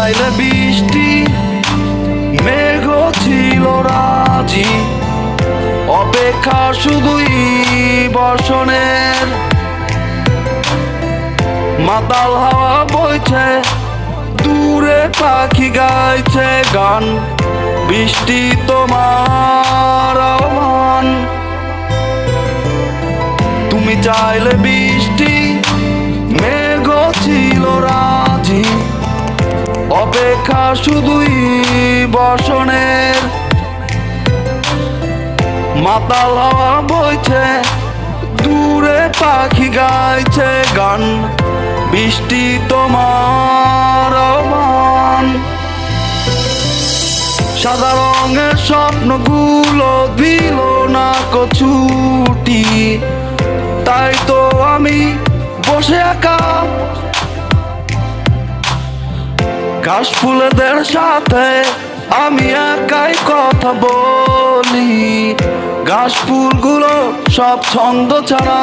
চাইলে বৃষ্টি মেঘ ছিল রাজি, অপেক্ষা শুধুই বর্ষণের। মাতাল হাওয়া বইছে, দূরে পাখি গাইছে গান, বৃষ্টি তোমার আহ্বান। তুমি চাইলে বৃষ্টি মেঘ ছিল রাজি, অপেক্ষা শুধুই বর্ষণের। মাতাল হাওয়া বইছে, দূরে পাখি গাইছে গান, বৃষ্টি তোমার আহ্বান। সাদা রঙের স্বপ্নগুলো দিল না ছুটি, তাই তো আমি বসে একা ঘাস ফুলেদের সাথে আমি একাই কথা বলি। ঘাস ফুলগুলো সব ছন্দ ছাড়া,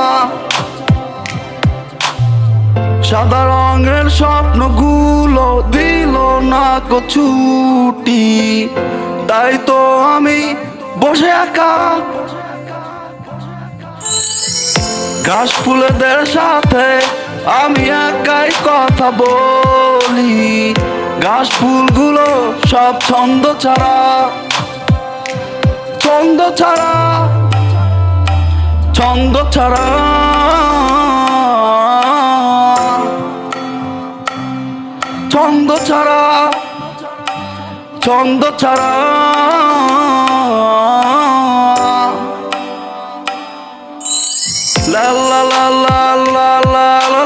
সাদা রঙের স্বপ্নগুলো দিল না ছুটি, তাই তো আমি বসে একা ঘাস ফুলেদের সাথে আমি একাই কথা বলি। ঘাস ফুলগুলো সব ছন্দ ছাড়া, ছন্দ ছাড়া, ছন্দ ছাড়া, ছন্দ ছাড়া, ছন্দ ছাড়া। লা লা লা লা লা লা লা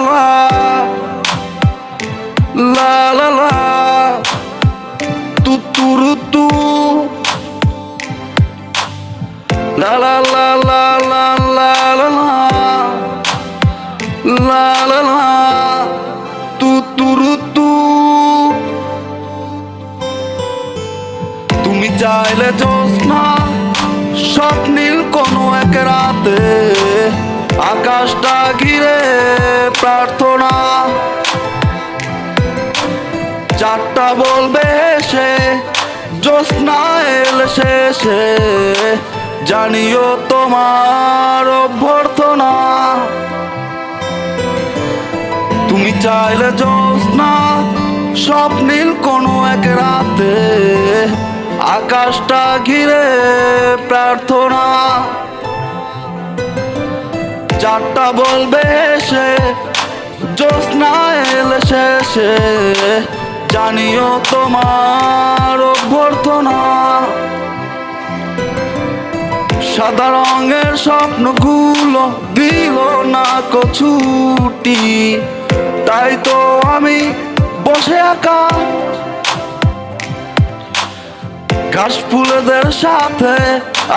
লা লা লা তুতুরুতু লা লা লা লা লা লা লা লা লা লা তুতুরুতু। তুমি চাইলে জ্যোৎস্না স্বপ্নীল কোনো এক রাতে, আকাশটা ঘিরে প্রার্থনা। চারটা বলবে সে জ্যোৎস্না এলে শেষে, জানিও তোমার অভ্যর্থনা। তুমি চাইলে জ্যোৎস্না স্বপ্নীল কোনো এক রাতে, আকাশটা ঘিরে প্রার্থনা। চারটা বলবে সে জ্যোৎস্না এলে শেষে, জানিও তোমার অভ্যর্থনা। সাদা রঙের স্বপ্নগুলো দিল না ছুটি, তাই তো আমি বসে একা ঘাস ফুলেদের সাথে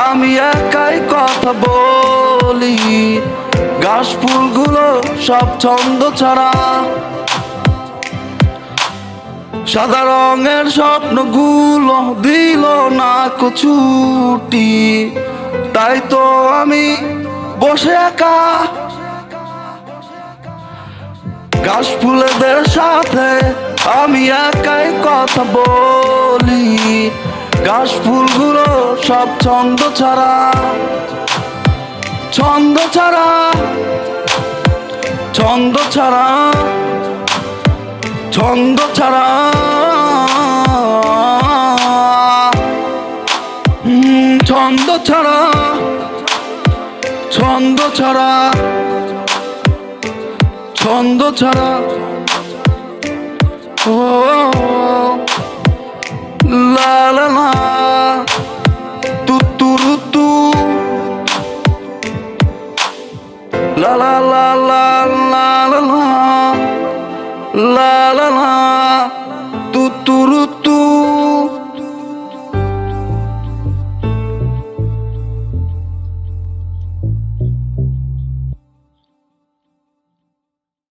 আমি একাই কথা বলি। ঘাস ফুলগুলো সব ছন্দ ছাড়া, সাদা রঙের স্বপ্নগুলো দিল না ছুটি, তাই তো আমি বসে একা ঘাস ফুলেদের সাথে আমি একাই কথা বলি। ঘাস ফুলগুলো সব ছন্দ ছাড়া, ছন্দ ছাড়া, ছন্দ ছাড়া, ছন্দ ছাড়া, ছন্দ ছাড়া, ছন্দ ছাড়া, ছন্দ ছাড়া। ও লা লা